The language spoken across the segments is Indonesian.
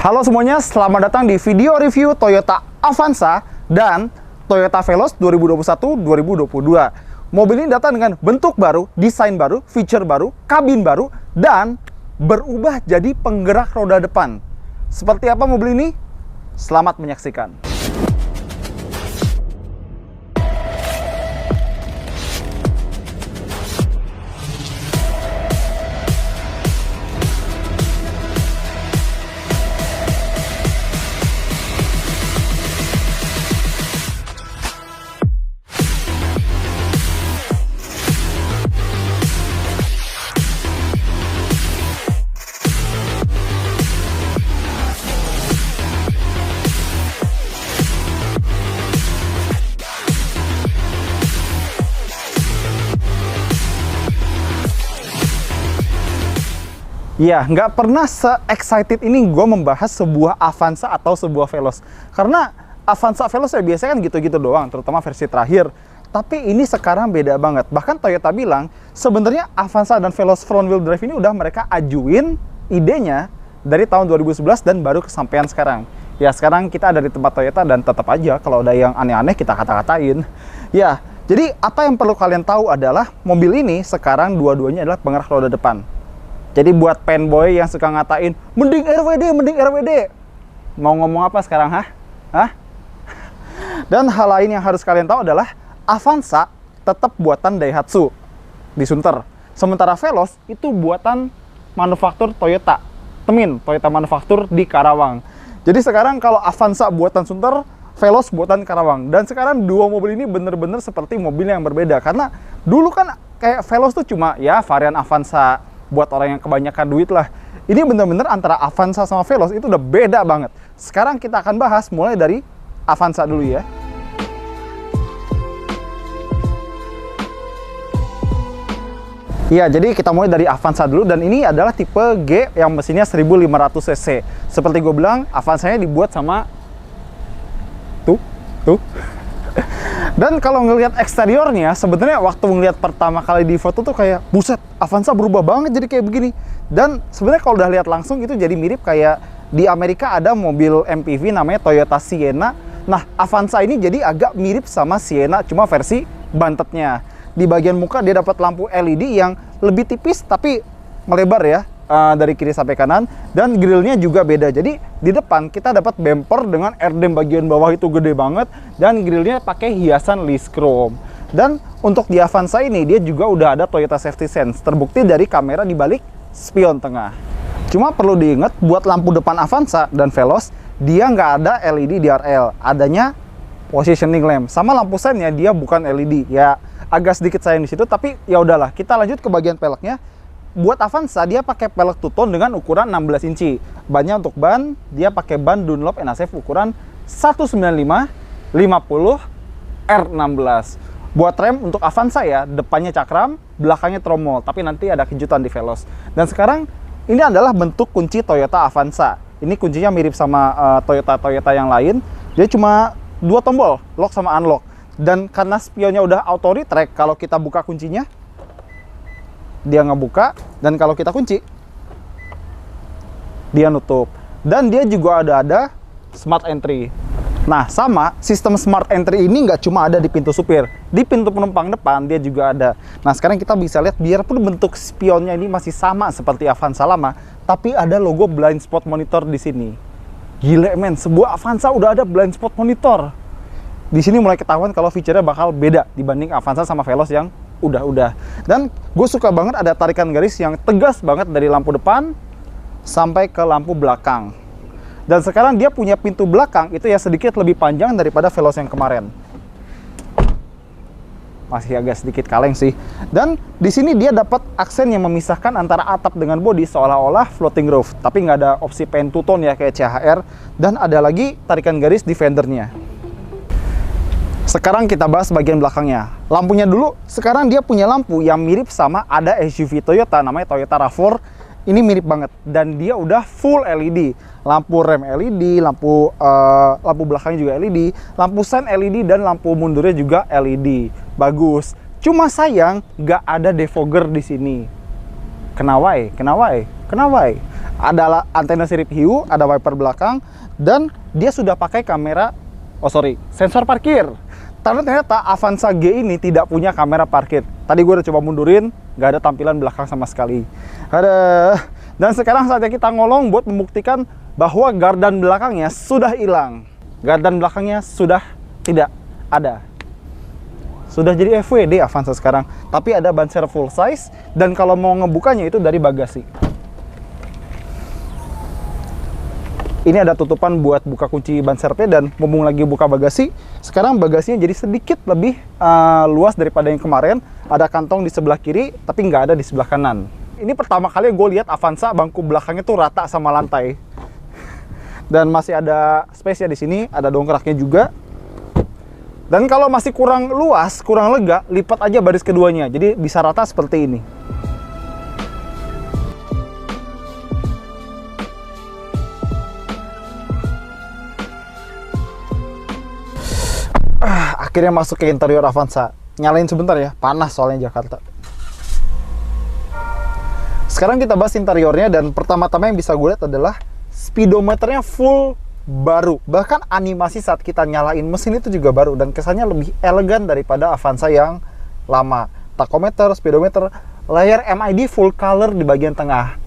Halo semuanya, selamat datang di video review Toyota Avanza dan Toyota Veloz 2021-2022. Mobil ini datang dengan bentuk baru, desain baru, feature baru, kabin baru, dan berubah jadi penggerak roda depan. Seperti apa mobil ini? Selamat menyaksikan. Ya, nggak pernah se-excited ini gue membahas sebuah Avanza atau sebuah Veloz. Karena Avanza Veloz ya biasanya kan gitu-gitu doang, terutama versi terakhir. Tapi ini sekarang beda banget. Bahkan Toyota bilang, sebenarnya Avanza dan Veloz front wheel drive ini udah mereka ajuin idenya dari tahun 2011 dan baru kesampaian sekarang. Ya, sekarang kita ada di tempat Toyota dan tetap aja kalau ada yang aneh-aneh kita kata-katain. Ya, jadi apa yang perlu kalian tahu adalah mobil ini sekarang dua-duanya adalah penggerak roda depan. Jadi buat fanboy yang suka ngatain, mending RWD. Mau ngomong apa sekarang, Hah? Dan hal lain yang harus kalian tahu adalah Avanza tetap buatan Daihatsu di Sunter. Sementara Veloz itu buatan manufaktur Toyota. Temin, Toyota manufaktur di Karawang. Jadi sekarang kalau Avanza buatan Sunter, Veloz buatan Karawang. Dan sekarang dua mobil ini bener-bener seperti mobil yang berbeda. Karena dulu kan kayak Veloz tuh cuma ya varian Avanza buat orang yang kebanyakan duit lah. Ini bener-bener antara Avanza sama Veloz itu udah beda banget. Sekarang kita akan bahas mulai dari Avanza dulu ya. Iya, jadi kita mulai dari Avanza dulu, dan ini adalah tipe G yang mesinnya 1500 cc. Seperti gue bilang, Avanzanya dibuat sama tuh. Dan kalau ngelihat eksteriornya, sebenarnya waktu ngelihat pertama kali di foto tuh kayak, buset, Avanza berubah banget jadi kayak begini. Dan sebenarnya kalau udah lihat langsung itu jadi mirip kayak di Amerika ada mobil MPV namanya Toyota Sienna. Nah, Avanza ini jadi agak mirip sama Sienna, cuma versi bantetnya. Di bagian muka dia dapat lampu LED yang lebih tipis tapi melebar ya, dari kiri sampai kanan, dan grillnya juga beda. Jadi di depan kita dapat bumper dengan airdam bagian bawah itu gede banget, dan grillnya pakai hiasan list chrome. Dan untuk di Avanza ini dia juga udah ada Toyota Safety Sense, terbukti dari kamera di balik spion tengah. Cuma perlu diingat, buat lampu depan Avanza dan Veloz dia nggak ada LED DRL, adanya positioning lamp. Sama lampu sennya dia bukan LED, ya agak sedikit sayang di situ, tapi ya udahlah. Kita lanjut ke bagian peleknya. Buat Avanza dia pakai pelek two-tone dengan ukuran 16 inci. Bannya untuk ban, dia pakai ban Dunlop NASF ukuran 195/50 R16. Buat rem untuk Avanza ya, depannya cakram, belakangnya tromol, tapi nanti ada kejutan di Veloz. Dan sekarang ini adalah bentuk kunci Toyota Avanza. Ini kuncinya mirip sama Toyota yang lain. Dia cuma dua tombol, lock sama unlock. Dan karena spionnya udah auto retract, kalau kita buka kuncinya dia ngebuka, dan kalau kita kunci dia nutup. Dan dia juga ada smart entry. Nah, sama sistem smart entry ini nggak cuma ada di pintu supir, di pintu penumpang depan dia juga ada. Nah, sekarang kita bisa lihat, biarpun bentuk spionnya ini masih sama seperti Avanza lama, tapi ada logo blind spot monitor di sini. Gile men, sebuah Avanza udah ada blind spot monitor. Di sini mulai ketahuan kalau fiturnya bakal beda dibanding Avanza sama Veloz yang udah. Dan gue suka banget ada tarikan garis yang tegas banget dari lampu depan sampai ke lampu belakang. Dan sekarang dia punya pintu belakang itu ya sedikit lebih panjang daripada Veloz yang kemarin. Masih agak sedikit kaleng sih. Dan di sini dia dapat aksen yang memisahkan antara atap dengan bodi, seolah-olah floating roof, tapi nggak ada opsi paint two tone ya kayak CHR. Dan ada lagi tarikan garis di fendernya. Sekarang kita bahas bagian belakangnya. Lampunya dulu, sekarang dia punya lampu yang mirip sama ada SUV Toyota namanya Toyota RAV4. Ini mirip banget, dan dia udah full LED. Lampu rem LED, lampu belakangnya juga LED, lampu sen LED, dan lampu mundurnya juga LED. Bagus. Cuma sayang nggak ada defogger di sini. Kenawai. Ada antena sirip hiu, ada wiper belakang, dan dia sudah pakai kamera, sensor parkir. Karena ternyata Avanza G ini tidak punya kamera parkir. Tadi gue udah coba mundurin, nggak ada tampilan belakang sama sekali. Dan sekarang saatnya kita ngolong buat membuktikan bahwa gardan belakangnya sudah hilang. Gardan belakangnya sudah tidak ada. Sudah jadi FWD Avanza sekarang. Tapi ada ban serep full size, dan kalau mau ngebukanya itu dari bagasi. Ini ada tutupan buat buka kunci ban serepnya, dan mumpung lagi buka bagasi, sekarang bagasinya jadi sedikit lebih luas daripada yang kemarin. Ada kantong di sebelah kiri, tapi nggak ada di sebelah kanan. Ini pertama kali gue lihat Avanza bangku belakangnya tuh rata sama lantai. Dan masih ada space ya di sini, ada dongkraknya juga. Dan kalau masih kurang luas, kurang lega, lipat aja baris keduanya. Jadi bisa rata seperti ini. Akhirnya masuk ke interior Avanza. Nyalain sebentar ya, panas soalnya Jakarta. Sekarang kita bahas interiornya, dan pertama-tama yang bisa gue lihat adalah speedometernya full baru. Bahkan animasi saat kita nyalain mesin itu juga baru, dan kesannya lebih elegan daripada Avanza yang lama. Tachometer, speedometer, layar MID full color di bagian tengah.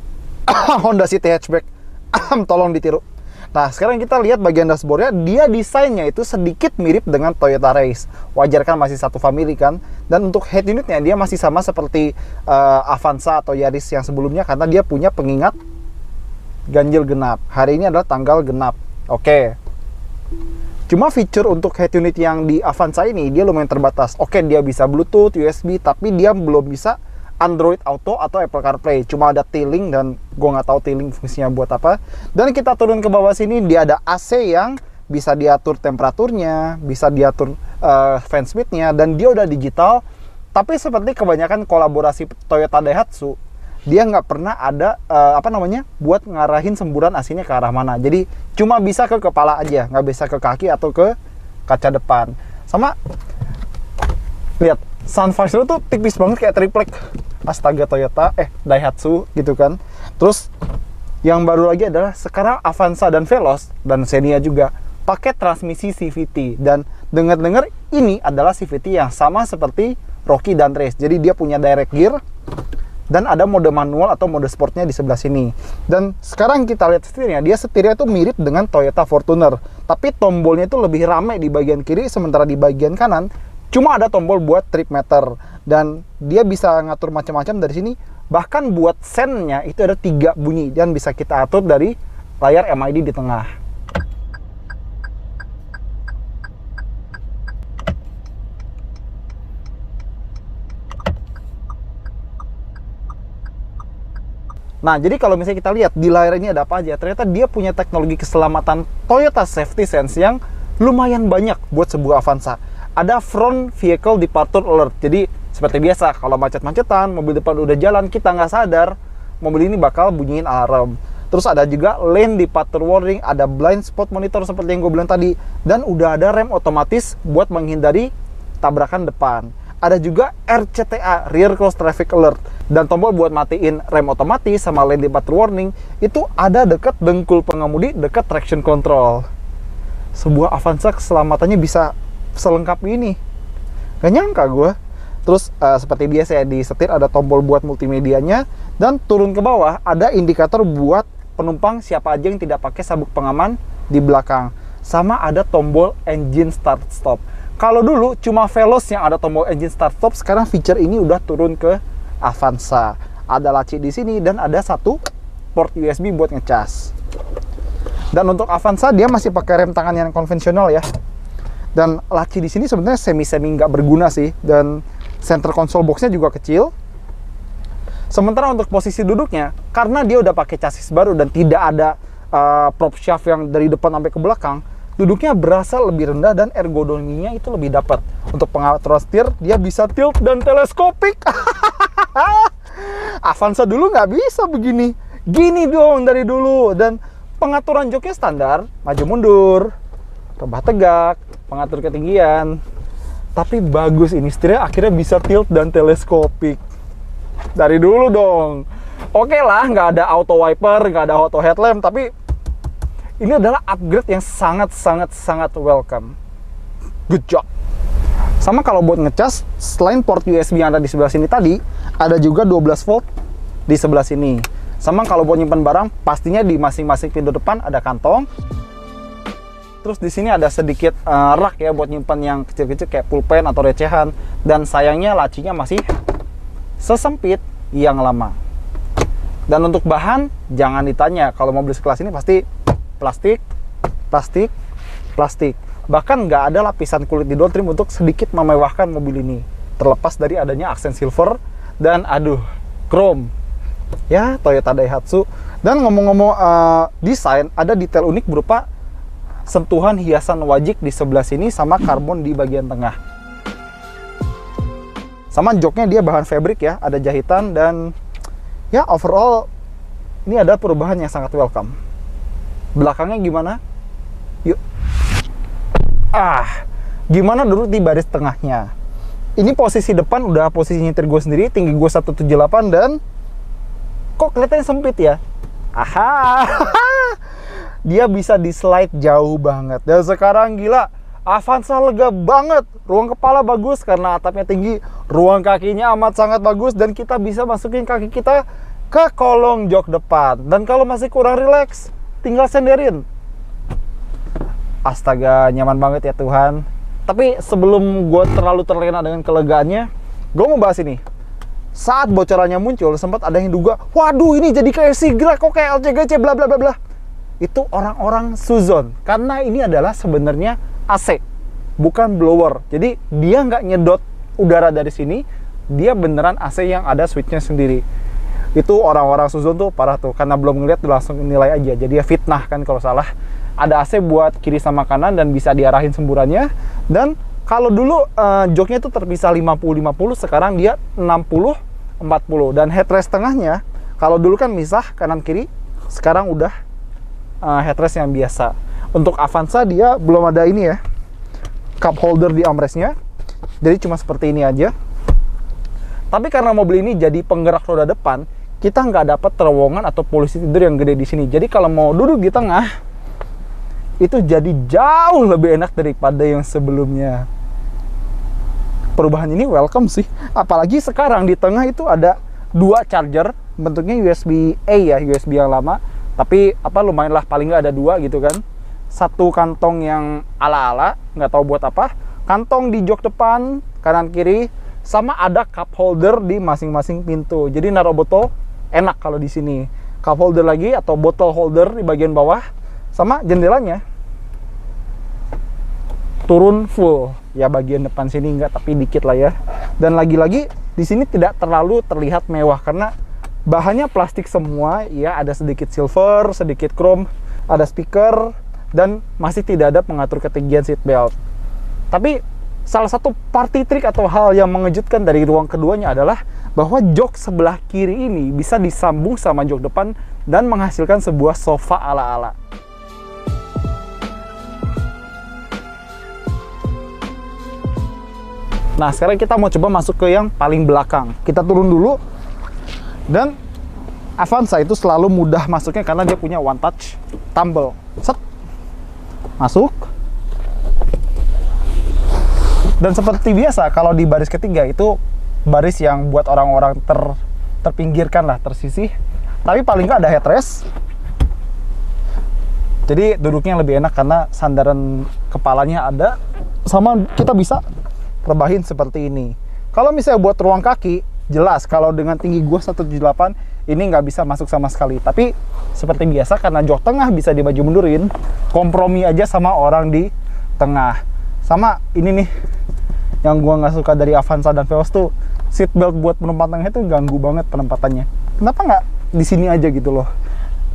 Honda City hatchback. Tolong ditiru. Nah, sekarang kita lihat bagian dashboardnya, dia desainnya itu sedikit mirip dengan Toyota Race. Wajar kan, masih satu family kan. Dan untuk head unitnya dia masih sama seperti Avanza atau Yaris yang sebelumnya, karena dia punya pengingat ganjil genap. Hari ini adalah tanggal genap. Oke. Cuma feature untuk head unit yang di Avanza ini dia lumayan terbatas. Oke, dia bisa Bluetooth, USB, tapi dia belum bisa Android Auto atau Apple CarPlay. Cuma ada tiling, dan gue nggak tahu tiling fungsinya buat apa. Dan kita turun ke bawah sini, dia ada AC yang bisa diatur temperaturnya, bisa diatur fan speednya, dan dia udah digital. Tapi seperti kebanyakan kolaborasi Toyota Daihatsu, dia nggak pernah ada buat ngarahin semburan AC-nya ke arah mana. Jadi cuma bisa ke kepala aja, nggak bisa ke kaki atau ke kaca depan. Sama lihat, sun visor tuh tipis banget kayak triplek. Astaga, Toyota, Daihatsu gitu kan. Terus yang baru lagi adalah sekarang Avanza dan Veloz dan Xenia juga pakai transmisi CVT, dan dengar-dengar ini adalah CVT yang sama seperti Rocky dan Race. Jadi dia punya direct gear, dan ada mode manual atau mode sportnya di sebelah sini. Dan sekarang kita lihat setirnya, dia setirnya itu mirip dengan Toyota Fortuner, tapi tombolnya itu lebih ramai di bagian kiri, sementara di bagian kanan cuma ada tombol buat trip meter, dan dia bisa ngatur macam-macam dari sini. Bahkan buat sennya itu ada 3 bunyi, dan bisa kita atur dari layar MID di tengah. Nah, jadi kalau misalnya kita lihat di layar ini ada apa aja, ternyata dia punya teknologi keselamatan Toyota Safety Sense yang lumayan banyak buat sebuah Avanza. Ada front vehicle departure alert. Jadi seperti biasa, kalau macet-macetan, mobil depan udah jalan, kita nggak sadar, mobil ini bakal bunyiin alarm. Terus ada juga lane departure warning, ada blind spot monitor seperti yang gue bilang tadi, dan udah ada rem otomatis buat menghindari tabrakan depan. Ada juga RCTA, rear cross traffic alert, dan tombol buat matiin rem otomatis sama lane departure warning itu ada dekat dengkul pengemudi, dekat traction control. Sebuah Avanza keselamatannya bisa selengkap ini, gak nyangka gue. Terus seperti biasa ya, di setir ada tombol buat multimedianya, dan turun ke bawah ada indikator buat penumpang siapa aja yang tidak pakai sabuk pengaman di belakang, sama ada tombol engine start stop. Kalau dulu cuma Veloz yang ada tombol engine start stop, sekarang feature ini udah turun ke Avanza. Ada laci di sini, dan ada satu port USB buat ngecas. Dan untuk Avanza dia masih pakai rem tangan yang konvensional ya. Dan laci di sini sebenarnya semi nggak berguna sih, dan center console box-nya juga kecil. Sementara untuk posisi duduknya, karena dia udah pakai chassis baru dan tidak ada prop shaft yang dari depan sampai ke belakang, duduknya berasa lebih rendah dan ergonominya itu lebih dapat. Untuk pengaturan setir, dia bisa tilt dan teleskopik. Avanza dulu nggak bisa begini. Gini dong dari dulu. Dan pengaturan joknya standar, maju mundur, rebah tegak, pengatur ketinggian. Tapi bagus ini, setirnya akhirnya bisa tilt dan teleskopik. Dari dulu dong. Oke lah, nggak ada auto wiper, nggak ada auto headlamp, tapi ini adalah upgrade yang sangat welcome. Good job. Sama kalau buat ngecas, selain port USB yang ada di sebelah sini tadi, ada juga 12 volt di sebelah sini. Sama kalau buat nyimpan barang, pastinya di masing-masing pintu depan ada kantong. Terus di sini ada sedikit rak ya buat nyimpan yang kecil-kecil kayak pulpen atau recehan. Dan sayangnya lacinya masih sesempit yang lama. Dan untuk bahan, jangan ditanya. Kalau mobil sekelas ini pasti plastik, plastik, plastik. Bahkan nggak ada lapisan kulit di door trim untuk sedikit memewahkan mobil ini. Terlepas dari adanya aksen silver dan chrome. Ya, Toyota Daihatsu. Dan ngomong-ngomong desain, ada detail unik berupa sentuhan hiasan wajik di sebelah sini sama karbon di bagian tengah. Sama joknya dia bahan fabric ya, ada jahitan dan ya overall ini ada perubahan yang sangat welcome. Belakangnya gimana? Yuk. Gimana dulu di baris tengahnya? Ini posisi depan udah posisi nyetir gue sendiri, tinggi gue 178 dan kok kelihatannya sempit ya? Dia bisa di slide jauh banget. Dan sekarang gila, Avanza lega banget. Ruang kepala bagus karena atapnya tinggi, ruang kakinya amat sangat bagus dan kita bisa masukin kaki kita ke kolong jok depan. Dan kalau masih kurang rileks, tinggal senderin. Astaga, nyaman banget ya Tuhan. Tapi sebelum gue terlalu terlena dengan kelegaannya, gue mau bahas ini. Saat bocorannya muncul, sempat ada yang duga, waduh ini jadi kayak Sigra, kok kayak LCGC, bla bla bla bla. Itu orang-orang suzon, karena ini adalah sebenarnya AC, bukan blower. Jadi dia nggak nyedot udara dari sini, dia beneran AC yang ada switchnya sendiri. Itu orang-orang suzon tuh parah tuh, karena belum ngeliat langsung nilai aja. Jadi ya fitnah kan kalau salah. Ada AC buat kiri sama kanan dan bisa diarahin semburannya. Dan kalau dulu joknya itu terpisah 50-50, sekarang dia 60-40. Dan headrest tengahnya, kalau dulu kan misah kanan kiri, sekarang udah headrest yang biasa. Untuk Avanza dia belum ada ini ya, cup holder di armrestnya. Jadi cuma seperti ini aja. Tapi karena mobil ini jadi penggerak roda depan, kita nggak dapat terowongan atau posisi tidur yang gede di sini. Jadi kalau mau duduk di tengah, itu jadi jauh lebih enak daripada yang sebelumnya. Perubahan ini welcome sih. Apalagi sekarang di tengah itu ada 2 charger, bentuknya USB-A ya, USB yang lama. Tapi lumayan lah, paling nggak ada 2 gitu kan. Satu kantong yang ala-ala, nggak tahu buat apa. Kantong di jok depan, kanan kiri, sama ada cup holder di masing-masing pintu. Jadi naruh botol enak kalau di sini. Cup holder lagi atau botol holder di bagian bawah. Sama jendelanya turun full ya, bagian depan sini enggak, tapi dikit lah ya. Dan lagi-lagi di sini tidak terlalu terlihat mewah karena bahannya plastik semua ya, ada sedikit silver, sedikit chrome, ada speaker dan masih tidak ada pengatur ketinggian seat belt. Tapi salah satu party trick atau hal yang mengejutkan dari ruang keduanya adalah bahwa jok sebelah kiri ini bisa disambung sama jok depan dan menghasilkan sebuah sofa ala-ala. Nah, sekarang kita mau coba masuk ke yang paling belakang. Kita turun dulu. Dan Avanza itu selalu mudah masuknya karena dia punya one touch tumble. Set. Masuk. Dan seperti biasa, kalau di baris ketiga itu baris yang buat orang-orang terpinggirkan lah, tersisih. Tapi paling nggak ada headrest. Jadi duduknya lebih enak karena sandaran kepalanya ada. Sama kita bisa rebahin seperti ini. Kalau misalnya buat ruang kaki, jelas kalau dengan tinggi gue 178 ini nggak bisa masuk sama sekali. Tapi seperti biasa karena jok tengah bisa dimaju mundurin, kompromi aja sama orang di tengah. Sama ini nih yang gue nggak suka dari Avanza dan Veloz tuh, seat belt buat penumpang tengah itu ganggu banget penempatannya. Kenapa nggak di sini aja gitu loh?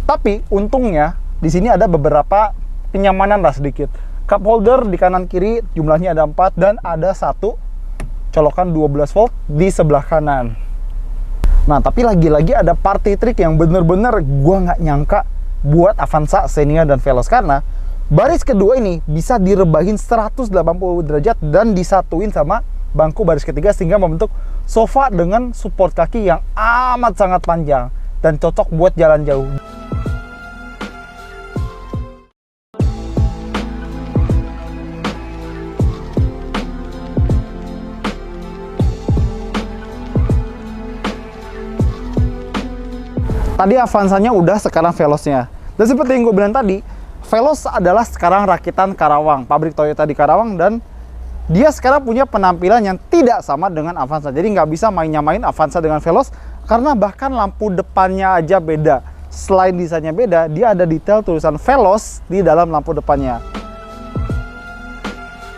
Tapi untungnya di sini ada beberapa kenyamanan lah sedikit. Cup holder di kanan kiri jumlahnya ada 4 dan ada 1 colokan 12 volt di sebelah kanan. Nah, tapi lagi-lagi ada party trick yang bener-bener gue nggak nyangka buat Avanza, Xenia, dan Veloz, karena baris kedua ini bisa direbahin 180 derajat dan disatuin sama bangku baris ketiga sehingga membentuk sofa dengan support kaki yang amat sangat panjang. dan cocok buat jalan jauh. Tadi Avanza-nya udah, sekarang Veloz-nya. Dan seperti yang gue bilang tadi, Veloz adalah sekarang rakitan Karawang, pabrik Toyota di Karawang, dan dia sekarang punya penampilan yang tidak sama dengan Avanza. Jadi nggak bisa main-nyamain Avanza dengan Veloz, karena bahkan lampu depannya aja beda. Selain desainnya beda, dia ada detail tulisan Veloz di dalam lampu depannya.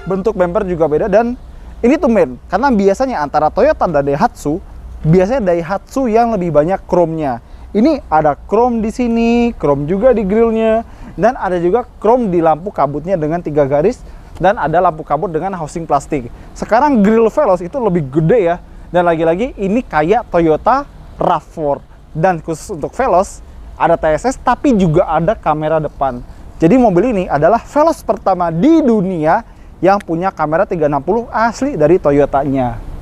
Bentuk bumper juga beda, dan ini tumben, karena biasanya antara Toyota dan Daihatsu, biasanya Daihatsu yang lebih banyak chrome-nya. Ini ada chrome di sini, chrome juga di grillnya, dan ada juga chrome di lampu kabutnya dengan 3 garis, dan ada lampu kabut dengan housing plastik. Sekarang grill Veloz itu lebih gede ya, dan lagi-lagi ini kayak Toyota RAV4. Dan khusus untuk Veloz, ada TSS tapi juga ada kamera depan. Jadi mobil ini adalah Veloz pertama di dunia yang punya kamera 360 asli dari Toyotanya.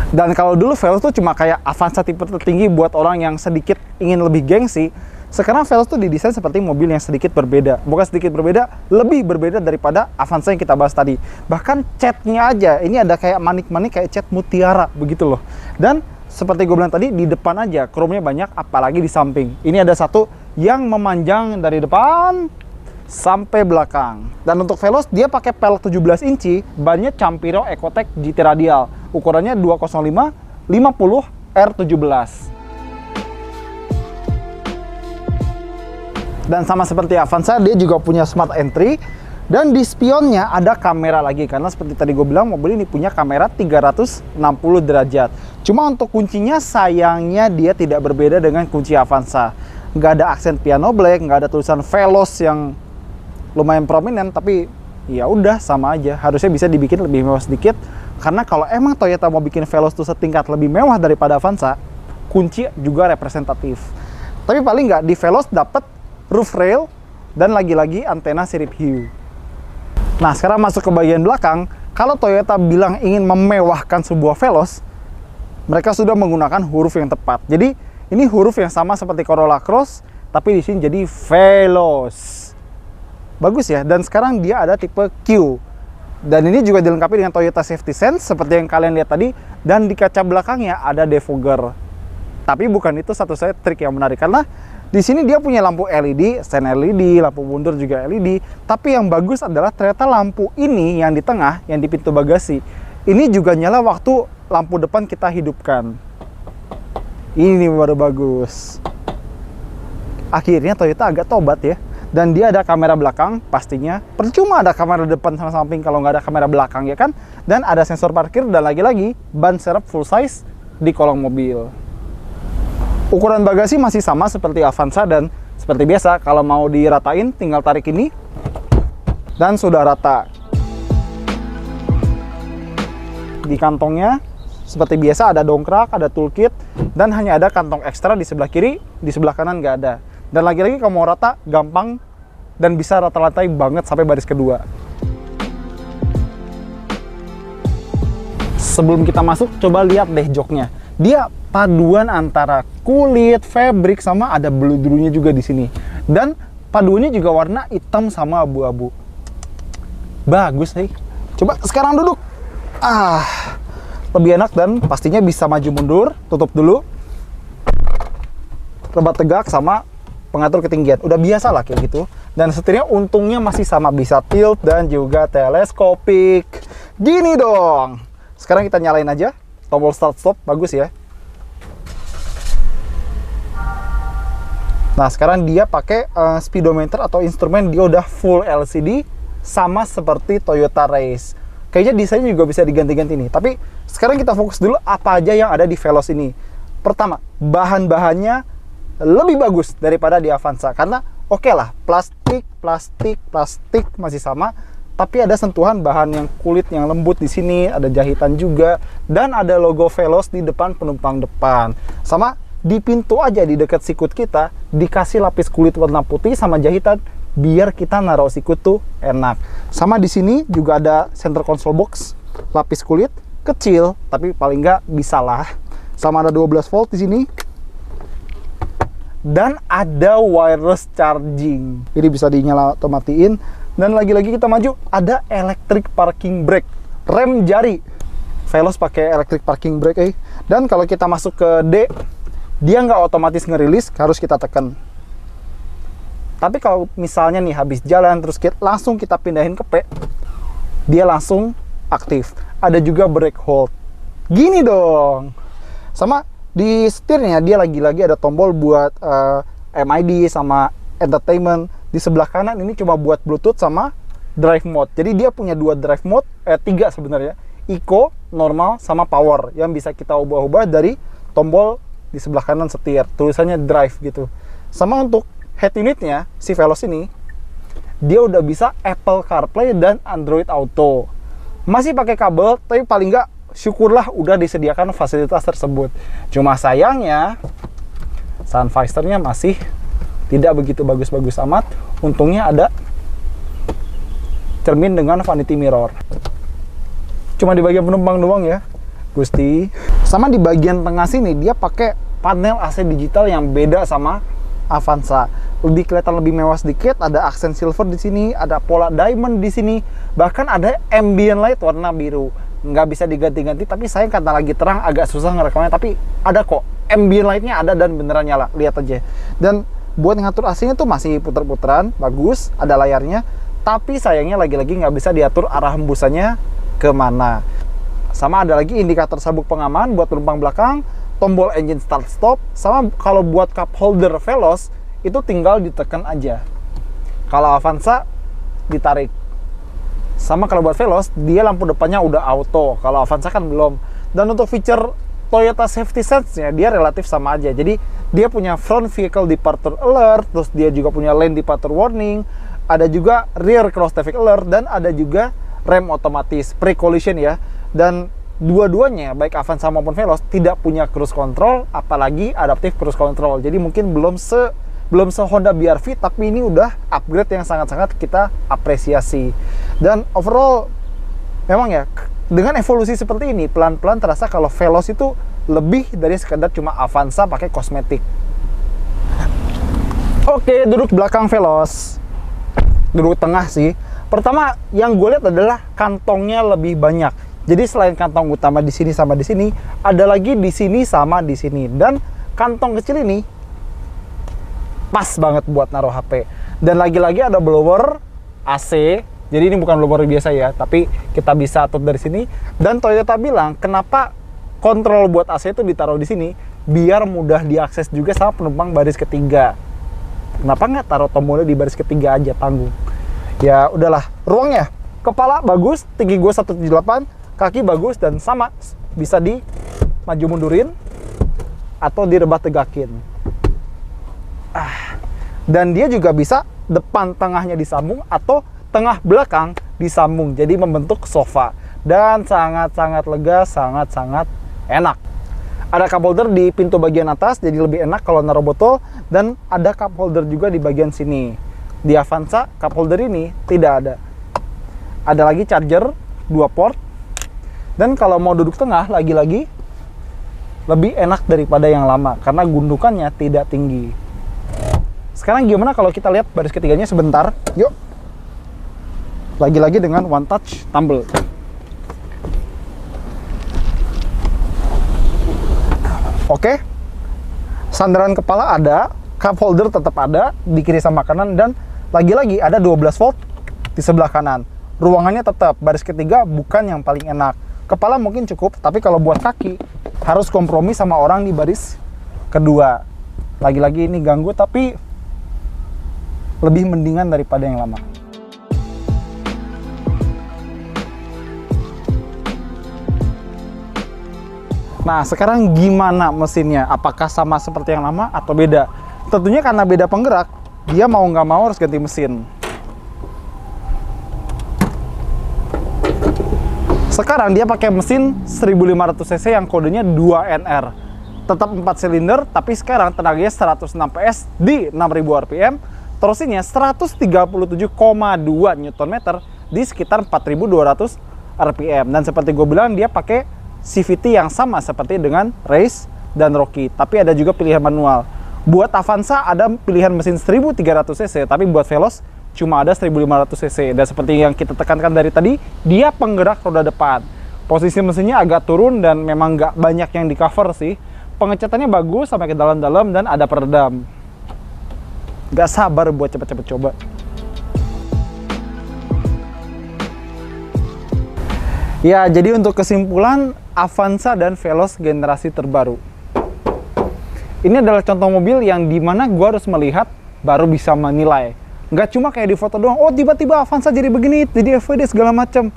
Dan kalau dulu Veloz tuh cuma kayak Avanza tipe tertinggi buat orang yang sedikit ingin lebih gengsi, sekarang Veloz tuh didesain seperti mobil yang sedikit berbeda. Bukan sedikit berbeda, lebih berbeda daripada Avanza yang kita bahas tadi. Bahkan catnya aja, ini ada kayak manik-manik kayak cat mutiara begitu loh. Dan seperti gue bilang tadi, di depan aja chrome-nya banyak, apalagi di samping. Ini ada satu yang memanjang dari depan sampai belakang. Dan untuk Veloz dia pakai pelek 17 inci, bannya Campiro Ecotec GT Radial. Ukurannya 205 50 R17. Dan sama seperti Avanza, dia juga punya smart entry, dan di spionnya ada kamera lagi, karena seperti tadi gue bilang mobil ini punya kamera 360 derajat. Cuma untuk kuncinya sayangnya dia tidak berbeda dengan kunci Avanza. Nggak ada aksen piano black, nggak ada tulisan Veloz yang lumayan prominent, tapi ya udah sama aja. Harusnya bisa dibikin lebih mewah sedikit, karena kalau emang Toyota mau bikin Veloz tuh setingkat lebih mewah daripada Avanza, kunci juga representatif. Tapi paling nggak di Veloz dapat roof rail dan lagi-lagi antena sirip hiu. Nah, sekarang masuk ke bagian belakang. Kalau Toyota bilang ingin memewahkan sebuah Veloz, mereka sudah menggunakan huruf yang tepat. Jadi ini huruf yang sama seperti Corolla Cross, tapi di sini jadi Veloz. Bagus ya. Dan sekarang dia ada tipe Q. Dan ini juga dilengkapi dengan Toyota Safety Sense seperti yang kalian lihat tadi, dan di kaca belakangnya ada defogger. Tapi bukan itu satu-satunya trik yang menarik, karena di sini dia punya lampu LED, stand LED, lampu mundur juga LED. Tapi yang bagus adalah ternyata lampu ini yang di tengah, yang di pintu bagasi, ini juga nyala waktu lampu depan kita hidupkan. Ini baru bagus. Akhirnya Toyota agak tobat ya. Dan dia ada kamera belakang pastinya. Percuma ada kamera depan sama samping kalau nggak ada kamera belakang ya kan. Dan ada sensor parkir, dan lagi-lagi ban serep full size di kolong mobil. Ukuran bagasi masih sama seperti Avanza, dan seperti biasa kalau mau diratain tinggal tarik ini dan sudah rata. Di kantongnya seperti biasa ada dongkrak, ada toolkit, dan hanya ada kantong ekstra di sebelah kiri, di sebelah kanan nggak ada. Dan lagi-lagi kalau mau rata, gampang, dan bisa rata-ratai banget sampai baris kedua. Sebelum kita masuk, coba lihat deh joknya. Dia paduan antara kulit, fabric, sama ada beludrunya juga di sini. Dan paduannya juga warna hitam sama abu-abu. Bagus nih. Coba sekarang duduk. Lebih enak, dan pastinya bisa maju mundur. Tutup dulu. Rebat tegak sama pengatur ketinggian, udah biasa lah kayak gitu. Dan setirnya untungnya masih sama, bisa tilt dan juga teleskopik. Gini dong. Sekarang kita nyalain aja tombol start stop, bagus ya. Nah, sekarang dia pakai speedometer atau instrumen, dia udah full LCD sama seperti Toyota Race. Kayaknya desainnya juga bisa diganti-ganti nih. Tapi sekarang kita fokus dulu apa aja yang ada di Veloz ini. Pertama, bahan-bahannya lebih bagus daripada di Avanza, karena oke lah, plastik masih sama, tapi ada sentuhan bahan yang kulit yang lembut di sini, ada jahitan juga, dan ada logo Veloz di depan penumpang depan. Sama di pintu aja di dekat sikut kita dikasih lapis kulit warna putih sama jahitan biar kita naruh sikut tuh enak. Sama di sini juga ada center console box, lapis kulit kecil tapi paling nggak bisa lah. Sama ada 12 volt di sini. dan ada wireless charging. Ini bisa dinyala atau matiin. Dan lagi-lagi kita maju, ada electric parking brake, rem jari. Veloz pakai electric parking brake. Dan kalau kita masuk ke D, dia nggak otomatis ngerilis, harus kita tekan. Tapi kalau misalnya nih habis jalan terus langsung kita pindahin ke P, dia langsung aktif. Ada juga brake hold. Gini dong. Sama di setirnya dia lagi-lagi ada tombol buat MID sama entertainment. Di sebelah kanan ini cuma buat Bluetooth sama drive mode. Jadi dia punya 2 drive mode, 3 sebenarnya. Eco, normal, sama power yang bisa kita ubah-ubah dari tombol di sebelah kanan setir. Tulisannya drive gitu. Sama untuk head unitnya, si Veloz ini, dia udah bisa Apple CarPlay dan Android Auto. Masih pakai kabel, tapi paling nggak syukurlah udah disediakan fasilitas tersebut. Cuma sayangnya sun visornya masih tidak begitu bagus-bagus amat. Untungnya ada cermin dengan vanity mirror. Cuma di bagian penumpang doang ya, Gusti. Sama di bagian tengah sini dia pakai panel AC digital yang beda sama Avanza. Lebih kelihatan lebih mewah sedikit, ada aksen silver di sini, ada pola diamond di sini, bahkan ada ambient light warna biru. Nggak bisa diganti-ganti, tapi sayang karena lagi terang agak susah ngerekamnya, tapi ada kok. Ambient lightnya ada dan beneran nyala, lihat aja. Dan buat ngatur AC-nya tuh masih puter-puteran, bagus, ada layarnya, tapi sayangnya lagi-lagi nggak bisa diatur arah hembusannya kemana. Sama ada lagi indikator sabuk pengaman buat penumpang belakang, tombol engine start stop, sama kalau buat cup holder Veloz itu tinggal ditekan aja. Kalau Avanza ditarik. Sama kalau buat Veloz dia lampu depannya udah auto, kalau Avanza kan belum. Dan untuk feature Toyota Safety Sense-nya dia relatif sama aja. Jadi dia punya front vehicle departure alert, terus dia juga punya lane departure warning, ada juga rear cross traffic alert, dan ada juga rem otomatis pre-collision ya. Dan dua-duanya baik Avanza maupun Veloz tidak punya cruise control, apalagi adaptive cruise control. Jadi mungkin belum se Honda BR-V, tapi ini udah upgrade yang sangat-sangat kita apresiasi. Dan overall memang ya dengan evolusi seperti ini pelan-pelan terasa kalau Veloz itu lebih dari sekedar cuma Avanza pakai kosmetik. Oke, duduk belakang Veloz, duduk tengah sih. Pertama yang gue lihat adalah kantongnya lebih banyak. Jadi selain kantong utama di sini sama di sini, ada lagi di sini sama di sini. Dan kantong kecil ini pas banget buat naruh HP. Dan lagi-lagi ada blower AC. Jadi ini bukan blower biasa ya, tapi kita bisa atur dari sini. Dan Toyota bilang kenapa kontrol buat AC itu ditaruh di sini, biar mudah diakses juga sama penumpang baris ketiga. Kenapa nggak taruh tombolnya di baris ketiga aja, tanggung. Ya udahlah, ruangnya kepala bagus, tinggi gue 178, kaki bagus dan sama bisa di maju mundurin atau direbah tegakin. Dan dia juga bisa depan tengahnya disambung atau tengah belakang disambung, jadi membentuk sofa dan sangat-sangat lega, sangat-sangat enak. Ada cup holder di pintu bagian atas, jadi lebih enak kalau naruh botol, dan ada cup holder juga di bagian sini. Di Avanza, cup holder ini tidak ada. Ada lagi charger 2 port. Dan kalau mau duduk tengah, lagi-lagi lebih enak daripada yang lama karena gundukannya tidak tinggi. Sekarang gimana kalau kita lihat baris ketiganya sebentar? Yuk. Lagi-lagi dengan one touch tumble. Oke. Sandaran kepala ada, cup holder tetap ada di kiri sama kanan, dan lagi-lagi ada 12 volt di sebelah kanan. Ruangannya tetap baris ketiga, bukan yang paling enak. Kepala mungkin cukup, tapi kalau buat kaki harus kompromi sama orang di baris kedua. Lagi-lagi ini ganggu, tapi lebih mendingan daripada yang lama. Nah, sekarang gimana mesinnya? Apakah sama seperti yang lama atau beda? Tentunya karena beda penggerak, dia mau nggak mau harus ganti mesin. Sekarang dia pakai mesin 1500 cc yang kodenya 2NR. Tetap 4 silinder, tapi sekarang tenaganya 106 PS di 6000 rpm. Torsinya 137,2 Nm di sekitar 4200 rpm. Dan seperti gue bilang, dia pakai CVT yang sama seperti dengan Race dan Rocky, tapi ada juga pilihan manual. Buat Avanza ada pilihan mesin 1300 cc, tapi buat Veloz cuma ada 1500 cc. Dan seperti yang kita tekankan dari tadi, dia penggerak roda depan. Posisi mesinnya agak turun dan memang nggak banyak yang di cover sih. Pengecatannya bagus sampai ke dalam-dalam dan ada peredam. Nggak sabar buat cepet-cepet coba. Ya, jadi untuk kesimpulan, Avanza dan Veloz generasi terbaru. Ini adalah contoh mobil yang dimana gue harus melihat baru bisa menilai. Nggak cuma kayak di foto doang, oh tiba-tiba Avanza jadi begini, jadi FWD segala macam.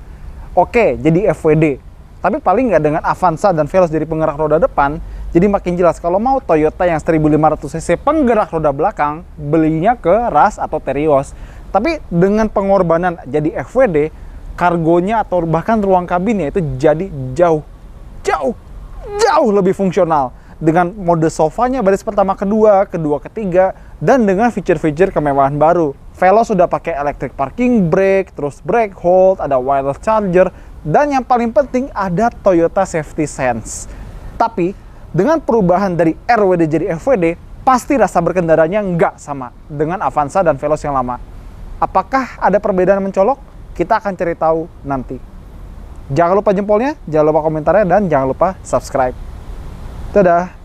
Oke, jadi FWD. Tapi paling nggak dengan Avanza dan Veloz jadi penggerak roda depan, jadi makin jelas kalau mau Toyota yang 1500 cc penggerak roda belakang, belinya ke Rush atau Terios. Tapi dengan pengorbanan jadi FWD, kargonya atau bahkan ruang kabinnya itu jadi jauh lebih fungsional. Dengan mode sofanya baris pertama, kedua, ketiga, dan dengan fitur-fitur kemewahan baru. Veloz sudah pakai electric parking brake, terus brake hold, ada wireless charger, dan yang paling penting ada Toyota Safety Sense. Tapi dengan perubahan dari RWD jadi FWD, pasti rasa berkendaranya nggak sama dengan Avanza dan Veloz yang lama. Apakah ada perbedaan mencolok? Kita akan cari tahu nanti. Jangan lupa jempolnya, jangan lupa komentarnya, dan jangan lupa subscribe. Dadah!